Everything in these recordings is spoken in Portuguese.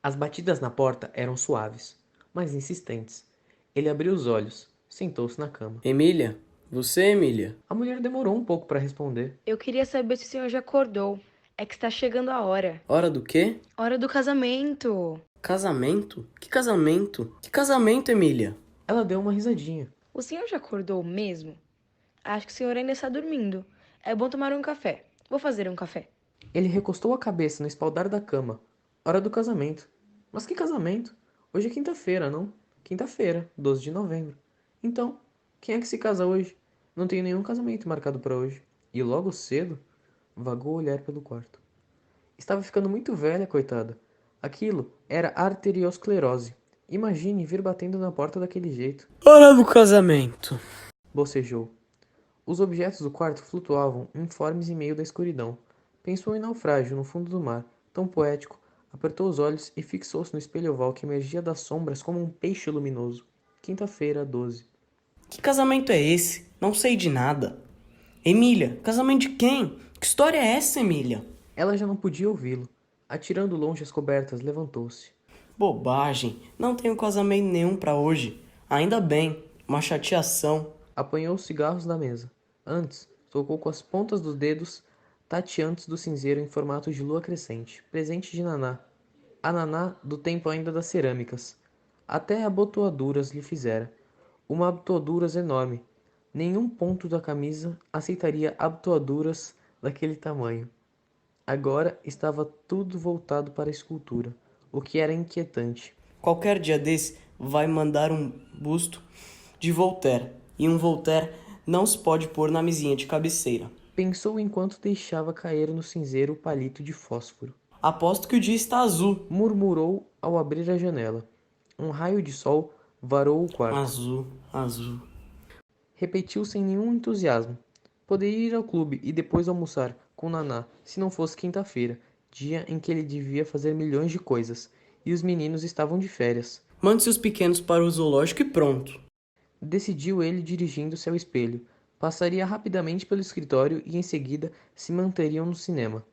As batidas na porta eram suaves, mas insistentes. Ele abriu os olhos, sentou-se na cama. Emília? Você, Emília? A mulher demorou um pouco para responder. Eu queria saber se o senhor já acordou. É que está chegando a hora. Hora do quê? Hora do casamento. Casamento? Que casamento? Que casamento, Emília? Ela deu uma risadinha. O senhor já acordou mesmo? Acho que o senhor ainda está dormindo. É bom tomar um café. Vou fazer um café. Ele recostou a cabeça no espaldar da cama. Hora do casamento. Mas que casamento? Hoje é quinta-feira, não? Quinta-feira, 12 de novembro. Então, quem é que se casa hoje? Não tenho nenhum casamento marcado para hoje. E logo cedo, vagou o olhar pelo quarto. Estava ficando muito velha, coitada. Aquilo era arteriosclerose. Imagine vir batendo na porta daquele jeito. Hora do casamento. Bocejou. Os objetos do quarto flutuavam informes em meio da escuridão. Pensou em naufrágio no fundo do mar, tão poético. Apertou os olhos e fixou-se no espelho oval que emergia das sombras como um peixe luminoso. Quinta-feira, 12. Que casamento é esse? Não sei de nada. Emília, casamento de quem? Que história é essa, Emília? Ela já não podia ouvi-lo. Atirando longe as cobertas, levantou-se. Bobagem. Não tenho casamento nenhum pra hoje. Ainda bem. Uma chateação. Apanhou os cigarros da mesa. Antes, tocou com as pontas dos dedos tateantes do cinzeiro em formato de lua crescente, presente de Naná. A Naná do tempo ainda das cerâmicas. Até abotoaduras lhe fizera. Uma abotoaduras enorme. Nenhum ponto da camisa aceitaria abotoaduras daquele tamanho. Agora estava tudo voltado para a escultura, o que era inquietante. Qualquer dia desse vai mandar um busto de Voltaire. E um Voltaire não se pode pôr na mesinha de cabeceira. Pensou enquanto deixava cair no cinzeiro o palito de fósforo. Aposto que o dia está azul. Murmurou ao abrir a janela. Um raio de sol varou o quarto. Azul, azul. Repetiu sem nenhum entusiasmo. Poderia ir ao clube e depois almoçar com Naná, se não fosse quinta-feira, dia em que ele devia fazer milhões de coisas, e os meninos estavam de férias. Mande seus pequenos para o zoológico e pronto. Decidiu ele dirigindo-se ao espelho. Passaria rapidamente pelo escritório e em seguida se manteriam no cinema.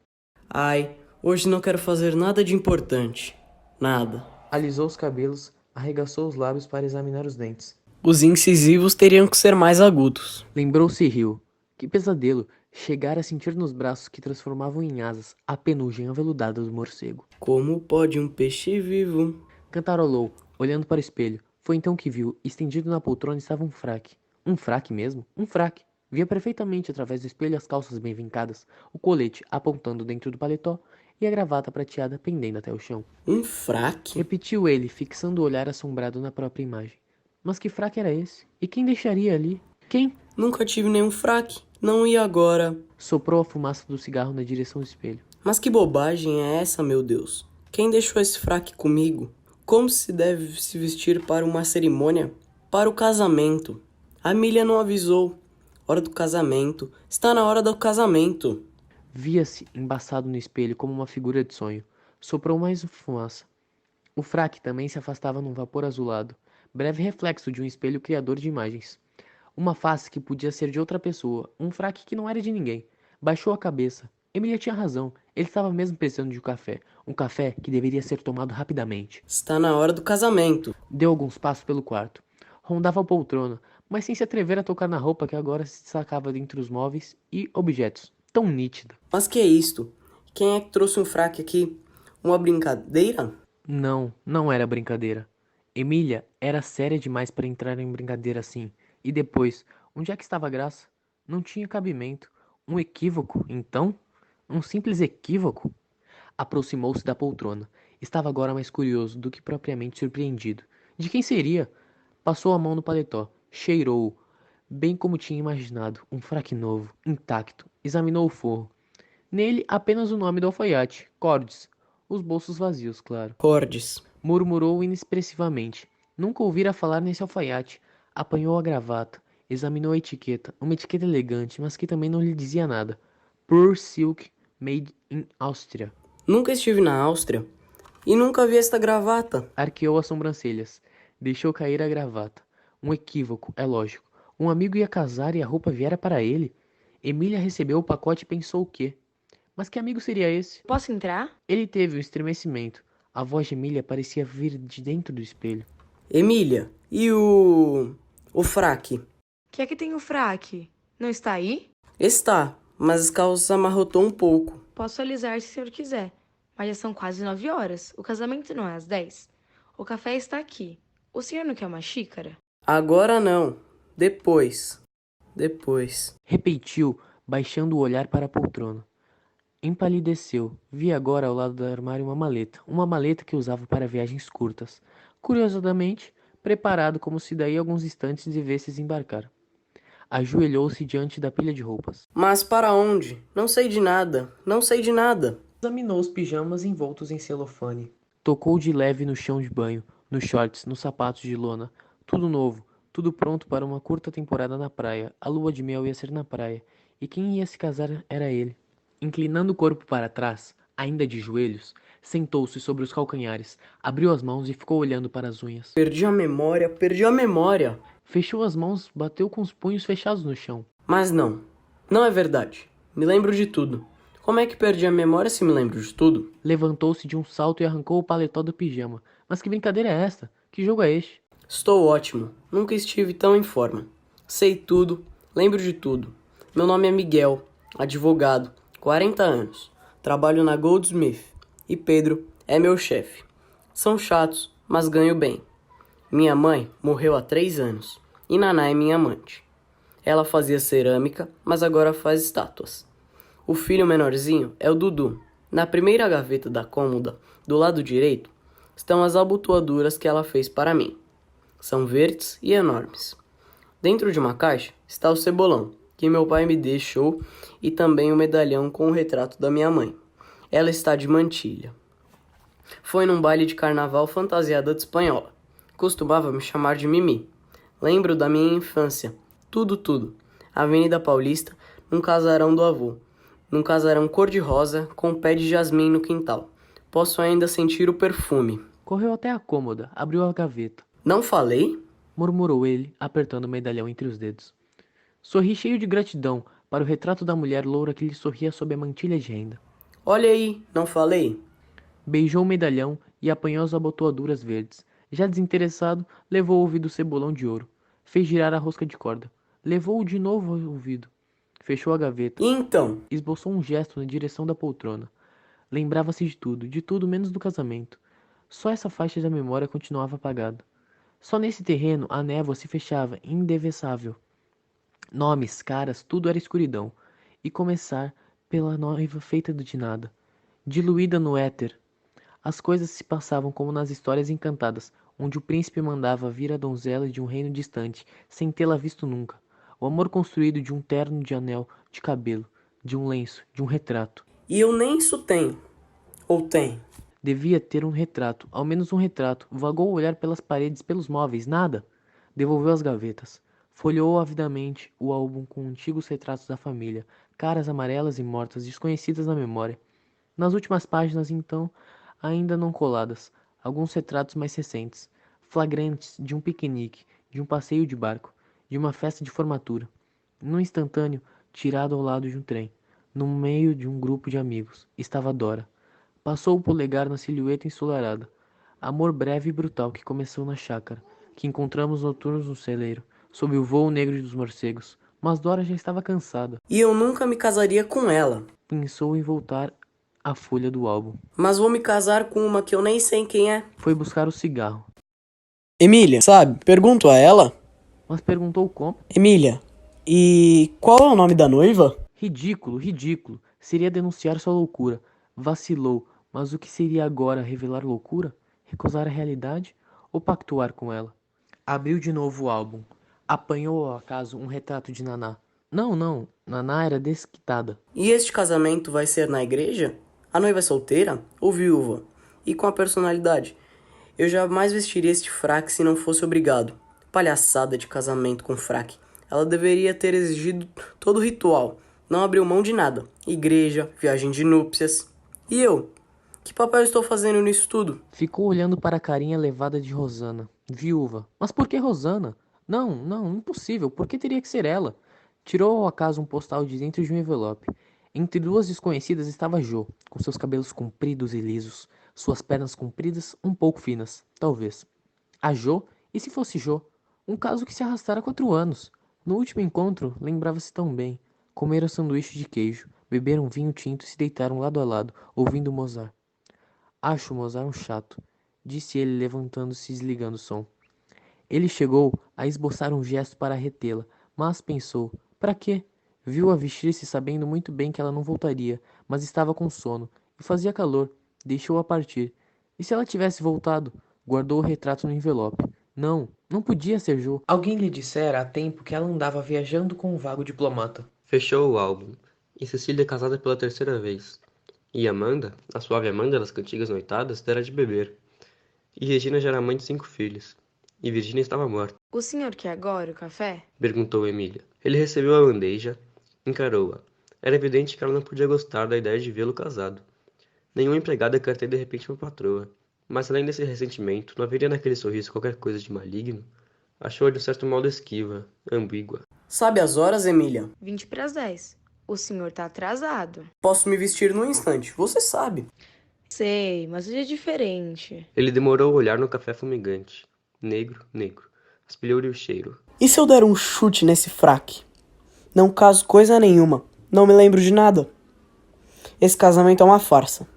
Ai, hoje não quero fazer nada de importante. Nada. Alisou os cabelos, arregaçou os lábios para examinar os dentes. Os incisivos teriam que ser mais agudos. Lembrou-se e riu. Que pesadelo! Chegar a sentir nos braços que transformavam em asas a penugem aveludada do morcego. Como pode um peixe vivo? Cantarolou, olhando para o espelho. Foi então que viu, estendido na poltrona estava um fraque. Um fraque mesmo? Um fraque. Via perfeitamente através do espelho as calças bem vincadas, o colete apontando dentro do paletó e a gravata prateada pendendo até o chão. Um fraque? Repetiu ele, fixando o olhar assombrado na própria imagem. Mas que fraque era esse? E quem deixaria ali? Quem? Nunca tive nenhum fraque. Não ia agora. Soprou a fumaça do cigarro na direção do espelho. Mas que bobagem é essa, meu Deus? Quem deixou esse fraque comigo? Como se deve se vestir para uma cerimônia? Para o casamento. A Emília não avisou. Hora do casamento. Está na hora do casamento. Via-se embaçado no espelho como uma figura de sonho. Soprou mais fumaça. O fraque também se afastava num vapor azulado, breve reflexo de um espelho criador de imagens. Uma face que podia ser de outra pessoa, um fraque que não era de ninguém. Baixou a cabeça. Emília tinha razão. Ele estava mesmo precisando de um café que deveria ser tomado rapidamente. Está na hora do casamento. Deu alguns passos pelo quarto. Rondava a poltrona, mas sem se atrever a tocar na roupa que agora se destacava dentre os móveis e objetos. Tão nítida. Mas que é isto? Quem é que trouxe um fraque aqui? Uma brincadeira? Não, não era brincadeira. Emília era séria demais para entrar em brincadeira assim. E depois, onde é que estava a graça? Não tinha cabimento. Um equívoco, então? Um simples equívoco? Aproximou-se da poltrona. Estava agora mais curioso do que propriamente surpreendido. De quem seria? Passou a mão no paletó, cheirou-o, bem como tinha imaginado, um fraque novo, intacto. Examinou o forro. Nele apenas o nome do alfaiate, Cordes. Os bolsos vazios, claro. Cordes. Murmurou inexpressivamente. Nunca ouvira falar nesse alfaiate. Apanhou a gravata. Examinou a etiqueta. Uma etiqueta elegante, mas que também não lhe dizia nada. Pure Silk Made in Austria. Nunca estive na Áustria. E nunca vi esta gravata. Arqueou as sobrancelhas. Deixou cair a gravata. Um equívoco, é lógico. Um amigo ia casar e a roupa viera para ele. Emília recebeu o pacote e pensou o quê? Mas que amigo seria esse? Posso entrar? Ele teve um estremecimento. A voz de Emília parecia vir de dentro do espelho. Emília, e o fraque? Que é que tem o fraque? Não está aí? Está, mas as calças amarrotou um pouco. Posso alisar se o senhor quiser, mas já são quase 9 horas. O casamento não é às 10. O café está aqui. O senhor não quer uma xícara? Agora não. Depois. Depois. Repetiu, baixando o olhar para a poltrona. Empalideceu. Vi agora ao lado do armário uma maleta que usava para viagens curtas. Curiosamente, preparado como se daí a alguns instantes devesse embarcar. Ajoelhou-se diante da pilha de roupas. Mas para onde? Não sei de nada. Não sei de nada. Examinou os pijamas envoltos em celofane. Tocou de leve no chão de banho, nos shorts, nos sapatos de lona. Tudo novo, tudo pronto para uma curta temporada na praia. A lua de mel ia ser na praia, e quem ia se casar era ele. Inclinando o corpo para trás, ainda de joelhos, sentou-se sobre os calcanhares, abriu as mãos e ficou olhando para as unhas. Perdi a memória, perdi a memória. Fechou as mãos, bateu com os punhos fechados no chão. Mas não. Não é verdade. Me lembro de tudo. Como é que perdi a memória se me lembro de tudo? Levantou-se de um salto e arrancou o paletó do pijama. Mas que brincadeira é esta? Que jogo é este? Estou ótimo. Nunca estive tão em forma. Sei tudo. Lembro de tudo. Meu nome é Miguel, advogado, 40 anos. Trabalho na Goldsmith. E Pedro é meu chefe. São chatos, mas ganho bem. Minha mãe morreu há 3 anos. E Naná é minha amante. Ela fazia cerâmica, mas agora faz estátuas. O filho menorzinho é o Dudu. Na primeira gaveta da cômoda, do lado direito, estão as abotoaduras que ela fez para mim. São verdes e enormes. Dentro de uma caixa está o cebolão, que meu pai me deixou, e também o medalhão com o retrato da minha mãe. Ela está de mantilha. Foi num baile de carnaval fantasiada de espanhola. Costumava me chamar de Mimi. Lembro da minha infância. Tudo, tudo. Avenida Paulista, num casarão do avô. Num casarão cor-de-rosa, com um pé de jasmim no quintal. Posso ainda sentir o perfume. Correu até a cômoda, abriu a gaveta. Não falei? Murmurou ele, apertando o medalhão entre os dedos. Sorri cheio de gratidão para o retrato da mulher loura que lhe sorria sob a mantilha de renda. Olha aí, não falei? Beijou o medalhão e apanhou as abotoaduras verdes. Já desinteressado, levou o ouvido cebolão de ouro. Fez girar a rosca de corda. Levou-o de novo ao ouvido. Fechou a gaveta. E então? Esboçou um gesto na direção da poltrona. Lembrava-se de tudo menos do casamento. Só essa faixa da memória continuava apagada. Só nesse terreno a névoa se fechava, indefensável. Nomes, caras, tudo era escuridão. E começar pela noiva feita de nada, diluída no éter. As coisas se passavam como nas histórias encantadas, onde o príncipe mandava vir a donzela de um reino distante, sem tê-la visto nunca. O amor construído de um terno de anel de cabelo, de um lenço, de um retrato. E eu nem isso tenho. Ou tem? Devia ter um retrato, ao menos um retrato. Vagou o olhar pelas paredes, pelos móveis, nada. Devolveu as gavetas. Folheou avidamente o álbum com antigos retratos da família, caras amarelas e mortas, desconhecidas na memória. Nas últimas páginas, então, ainda não coladas, alguns retratos mais recentes, flagrantes de um piquenique, de um passeio de barco, de uma festa de formatura. Num instantâneo, tirado ao lado de um trem, no meio de um grupo de amigos, estava Dora. Passou o polegar na silhueta ensolarada. Amor breve e brutal que começou na chácara, que encontramos noturnos no celeiro, sob o vôo negro dos morcegos. Mas Dora já estava cansada. E eu nunca me casaria com ela. Pensou em voltar à folha do álbum. Mas vou me casar com uma que eu nem sei quem é. Foi buscar o cigarro. Emília, sabe? Pergunto a ela. Mas perguntou como? Emília, e qual é o nome da noiva? Ridículo, ridículo. Seria denunciar sua loucura. Vacilou, mas o que seria agora revelar loucura? Recusar a realidade? Ou pactuar com ela? Abriu de novo o álbum. Apanhou ao acaso um retrato de Naná. Não, Naná era desquitada. E este casamento vai ser na igreja? A noiva é solteira ou viúva? E com a personalidade? Eu jamais vestiria este fraque se não fosse obrigado. Palhaçada de casamento com fraque. Ela deveria ter exigido todo o ritual. Não abriu mão de nada. Igreja, viagem de núpcias. E eu? Que papel estou fazendo nisso tudo? Ficou olhando para a carinha levada de Rosana, viúva. Mas por que Rosana? Não, impossível. Por que teria que ser ela? Tirou ao acaso um postal de dentro de um envelope. Entre duas desconhecidas estava Jo, com seus cabelos compridos e lisos, Suas pernas compridas, um pouco finas, talvez. A Jo, e se fosse Jo? Um caso que se arrastara há 4 anos. No último encontro, lembrava-se tão bem. Comeram sanduíche de queijo, beberam vinho tinto e se deitaram lado a lado, ouvindo Mozart. Acho Mozart um chato, disse ele levantando-se e desligando o som. Ele chegou a esboçar um gesto para retê-la, mas pensou, para quê? Viu-a vestir-se sabendo muito bem que ela não voltaria, mas estava com sono, e fazia calor, deixou-a partir. E se ela tivesse voltado? Guardou o retrato no envelope. Não, não podia ser Jo. Alguém lhe dissera há tempo que ela andava viajando com um vago diplomata. Fechou o álbum. E Cecília é casada pela terceira vez. E Amanda, a suave Amanda das cantigas noitadas, dera de beber. E Regina já era mãe de 5 filhos. E Virgínia estava morta. O senhor quer agora o café? Perguntou Emília. Ele recebeu a bandeja, encarou-a. Era evidente que ela não podia gostar da ideia de vê-lo casado. Nenhuma empregada quer ter de repente uma patroa. Mas além desse ressentimento, não haveria naquele sorriso qualquer coisa de maligno? Achou-a de um certo modo esquiva, ambígua. Sabe as horas, Emília? 20 para as 10. O senhor tá atrasado. Posso me vestir num instante, você sabe. Sei, mas hoje é diferente. Ele demorou a olhar no café fumegante. Negro, negro. Aspirou-lhe o cheiro. E se eu der um chute nesse fraque? Não caso coisa nenhuma. Não me lembro de nada. Esse casamento é uma farsa.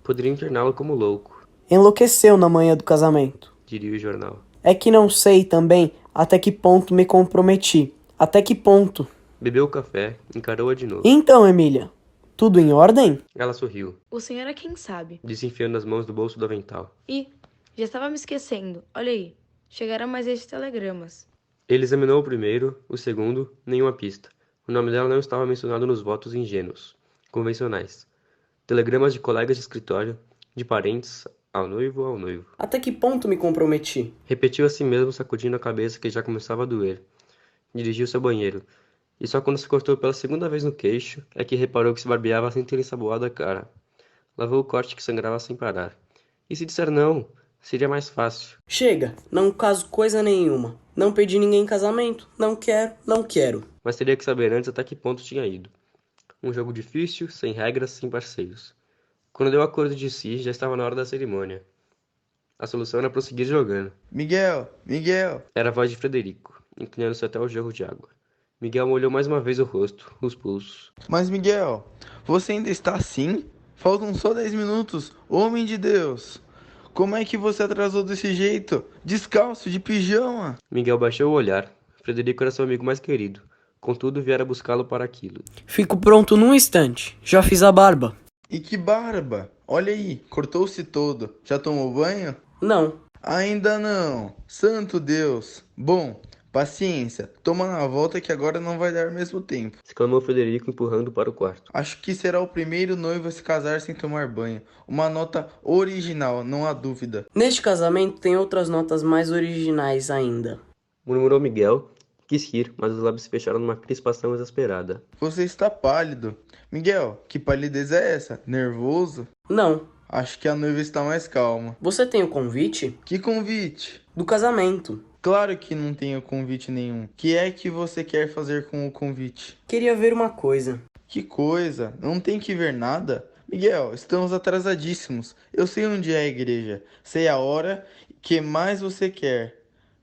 Poderia interná-lo como louco, Enlouqueceu na manhã do casamento. diria o jornal. É que não sei também até que ponto me comprometi. Até que ponto. Bebeu o café, encarou-a de novo. Então, Emília, tudo em ordem? Ela sorriu, O senhor é quem sabe. disse enfiando as mãos no bolso do avental. E já estava me esquecendo. Olha aí. Chegaram mais estes telegramas. Ele examinou o primeiro, o segundo, nenhuma pista. O nome dela não estava mencionado nos votos ingênuos, convencionais. Telegramas de colegas de escritório, de parentes, ao noivo, ao noivo. Até que ponto me comprometi? Repetiu a si mesmo, sacudindo a cabeça que já começava a doer. Dirigiu-se ao banheiro. E só quando se cortou pela segunda vez no queixo é que reparou que se barbeava sem ter ensaboado a cara. Lavou o corte que sangrava sem parar. E se disser não, seria mais fácil. Chega, não caso coisa nenhuma. Não pedi ninguém em casamento. Não quero, não quero. Mas teria que saber antes até que ponto tinha ido. Um jogo difícil, sem regras, sem parceiros. Quando deu acordo de si, já estava na hora da cerimônia. A solução era prosseguir jogando. Miguel, Miguel. Era a voz de Frederico, inclinando-se até o jorro de água. Miguel molhou mais uma vez o rosto, os pulsos. Mas Miguel, você ainda está assim? Faltam só 10 minutos, homem de Deus. Como é que você atrasou desse jeito? Descalço, de pijama. Miguel baixou o olhar. Frederico era seu amigo mais querido. Contudo, viera buscá-lo para aquilo. Fico pronto num instante. Já fiz a barba. E que barba. Olha aí, cortou-se todo. Já tomou banho? Não. Ainda não. Santo Deus. Bom, paciência. Toma na volta que agora não vai dar mesmo tempo. Exclamou Frederico, empurrando para o quarto. Acho que será o primeiro noivo a se casar sem tomar banho. Uma nota original, não há dúvida. Neste casamento tem outras notas mais originais ainda. Murmurou Miguel. Quis rir, mas os lábios se fecharam numa crispação exasperada. Você está pálido. Miguel, que palidez é essa? Nervoso? Não. Acho que a noiva está mais calma. Você tem o convite? Que convite? Do casamento. Claro que não tenho convite nenhum. O que é que você quer fazer com o convite? Queria ver uma coisa. Que coisa? Não tem que ver nada? Miguel, estamos atrasadíssimos. Eu sei onde é a igreja. Sei a hora que mais você quer.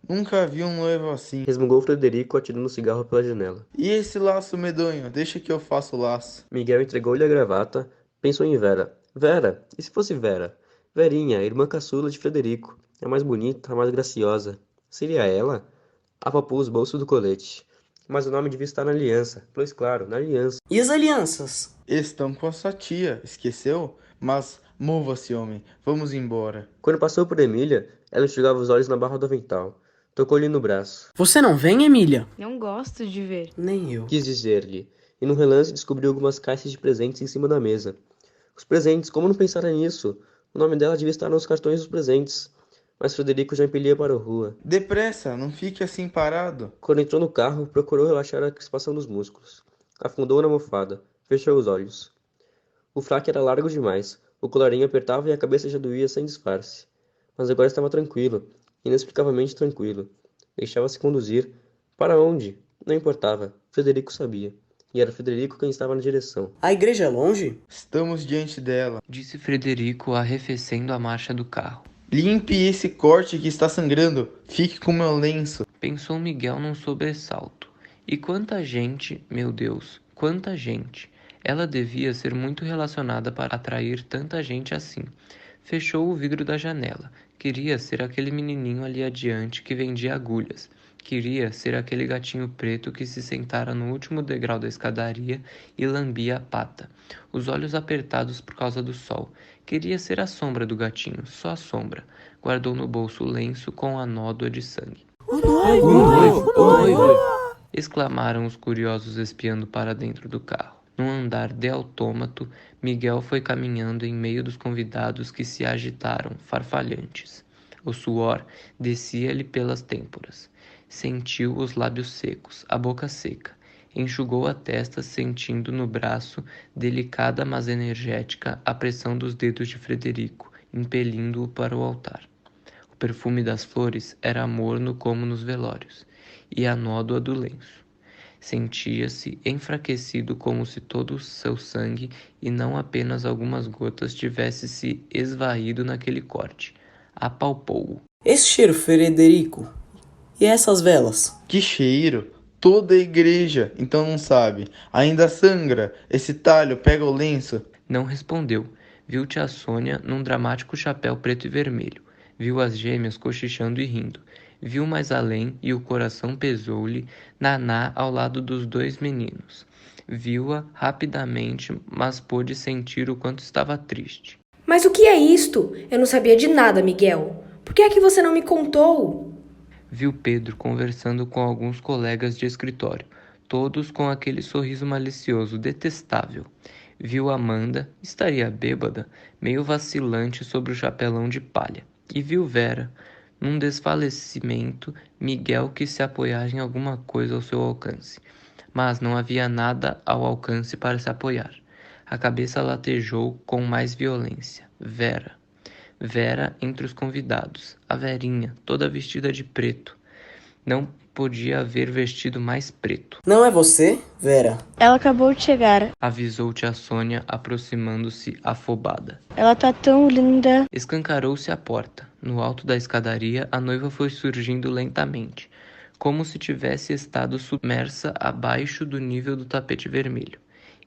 Nunca vi um noivo assim. Resmungou Frederico, atirando o cigarro pela janela. E esse laço medonho? Deixa que eu faço o laço. Miguel entregou-lhe a gravata. Pensou em Vera. Vera? E se fosse Vera? Verinha, irmã caçula de Frederico. A mais bonita, a mais graciosa. Seria ela? Apalpou os bolsos do colete. Mas o nome devia estar na aliança. Pois claro, na aliança. E as alianças? Estão com a sua tia, esqueceu? Mas mova-se, homem. Vamos embora. Quando passou por Emília, ela enxugava os olhos na barra do avental. Tocou-lhe no braço. Você não vem, Emília? Não gosto de ver. Nem eu. Quis dizer-lhe. E num relance descobriu algumas caixas de presentes em cima da mesa. Os presentes, como não pensara nisso? O nome dela devia estar nos cartões dos presentes. Mas Frederico já impelia para a rua. Depressa, não fique assim parado. Quando entrou no carro, procurou relaxar a crispação dos músculos. Afundou na almofada. Fechou os olhos. O fraque era largo demais. O colarinho apertava e a cabeça já doía sem disfarce. Mas agora estava tranquilo. Inexplicavelmente tranquilo. Deixava-se conduzir. Para onde? Não importava. Frederico sabia. e era Frederico quem estava na direção. A igreja é longe? Estamos diante dela. Disse Frederico, arrefecendo a marcha do carro. Limpe esse corte que está sangrando. Fique com meu lenço. Pensou Miguel num sobressalto. E quanta gente, meu Deus, quanta gente! Ela devia ser muito relacionada para atrair tanta gente assim. Fechou o vidro da janela. Queria ser aquele menininho ali adiante que vendia agulhas. Queria ser aquele gatinho preto que se sentara no último degrau da escadaria e lambia a pata, os olhos apertados por causa do sol. Queria ser a sombra do gatinho, só a sombra. Guardou no bolso o lenço com a nódoa de sangue. O noivo! Exclamaram os curiosos espiando para dentro do carro. Num andar de autômato, Miguel foi caminhando em meio dos convidados que se agitaram, farfalhantes. O suor descia-lhe pelas têmporas. Sentiu os lábios secos, a boca seca. Enxugou a testa, sentindo no braço, delicada mas energética, a pressão dos dedos de Frederico, impelindo-o para o altar. O perfume das flores era morno como nos velórios, e a nódoa do lenço. Sentia-se enfraquecido como se todo o seu sangue, e não apenas algumas gotas, tivesse se esvaído naquele corte. Apalpou-o. Esse cheiro, Frederico. E essas velas? Que cheiro! Toda a igreja, então não sabe. Ainda sangra. Esse talho pega o lenço. Não respondeu. Viu tia Sônia num dramático chapéu preto e vermelho. Viu as gêmeas cochichando e rindo. Viu mais além e o coração pesou-lhe Naná ao lado dos dois meninos. Viu-a rapidamente, mas pôde sentir o quanto estava triste. Mas o que é isto? Eu não sabia de nada, Miguel. Por que é que você não me contou? Viu Pedro conversando com alguns colegas de escritório, todos com aquele sorriso malicioso, detestável. Viu Amanda, estaria bêbada, meio vacilante sobre o chapelão de palha. E viu Vera, num desfalecimento, Miguel que se apoiara em alguma coisa ao seu alcance. Mas não havia nada ao alcance para se apoiar. A cabeça latejou com mais violência. Vera. Vera entre os convidados, a Verinha, toda vestida de preto. Não podia haver vestido mais preto. Não é você, Vera? Ela acabou de chegar. Avisou tia Sônia, aproximando-se afobada. Ela tá tão linda. Escancarou-se a porta. No alto da escadaria, a noiva foi surgindo lentamente, como se tivesse estado submersa abaixo do nível do tapete vermelho.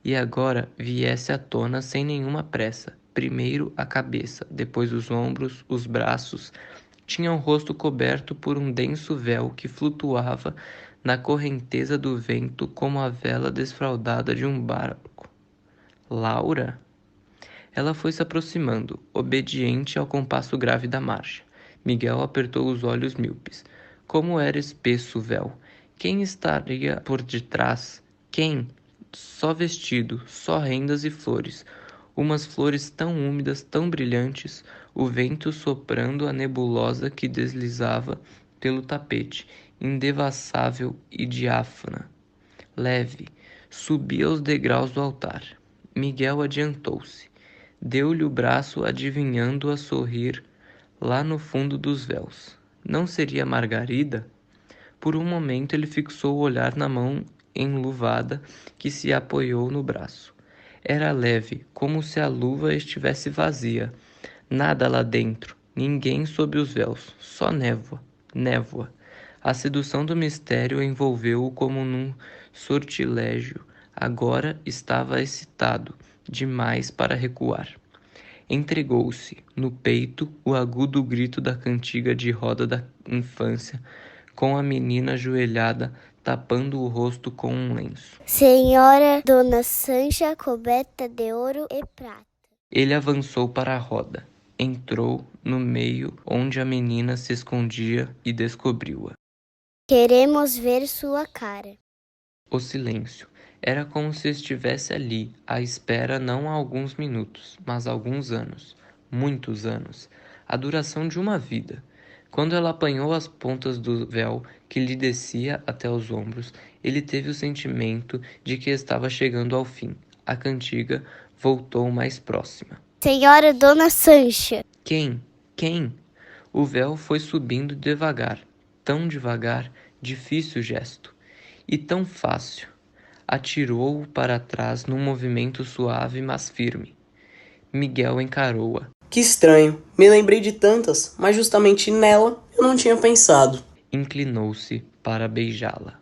E agora viesse à tona sem nenhuma pressa. Primeiro a cabeça, depois os ombros, os braços. Tinha o rosto coberto por um denso véu que flutuava na correnteza do vento como a vela desfraldada de um barco. Laura? Ela foi se aproximando, obediente ao compasso grave da marcha. Miguel apertou os olhos míopes. Como era espesso o véu! Quem estaria por detrás? Quem? Só vestido, só rendas e flores. Umas flores tão úmidas, tão brilhantes, o vento soprando a nebulosa que deslizava pelo tapete, indevassável e diáfana. Leve, subia os degraus do altar. Miguel adiantou-se. Deu-lhe o braço, adivinhando-a sorrir lá no fundo dos véus. Não seria Margarida? Por um momento ele fixou o olhar na mão enluvada que se apoiou no braço. Era leve, como se a luva estivesse vazia. Nada lá dentro, ninguém sob os véus, só névoa, névoa. A sedução do mistério envolveu-o como num sortilégio. Agora estava excitado demais para recuar. Entregou-se, no peito, o agudo grito da cantiga de roda da infância, com a menina ajoelhada, tapando o rosto com um lenço. Senhora Dona Sancha, coberta de ouro e prata. Ele avançou para a roda, entrou no meio onde a menina se escondia e descobriu-a. Queremos ver sua cara. O silêncio. Era como se estivesse ali, à espera não há alguns minutos, mas há alguns anos. Muitos anos. A duração de uma vida. Quando ela apanhou as pontas do véu que lhe descia até os ombros, ele teve o sentimento de que estava chegando ao fim. A cantiga voltou mais próxima. Senhora Dona Sancha. Quem? Quem? O véu foi subindo devagar, tão devagar, difícil gesto. E tão fácil. atirou-o para trás num movimento suave mas firme. Miguel encarou-a. Que estranho, me lembrei de tantas, mas justamente nela eu não tinha pensado. Inclinou-se para beijá-la.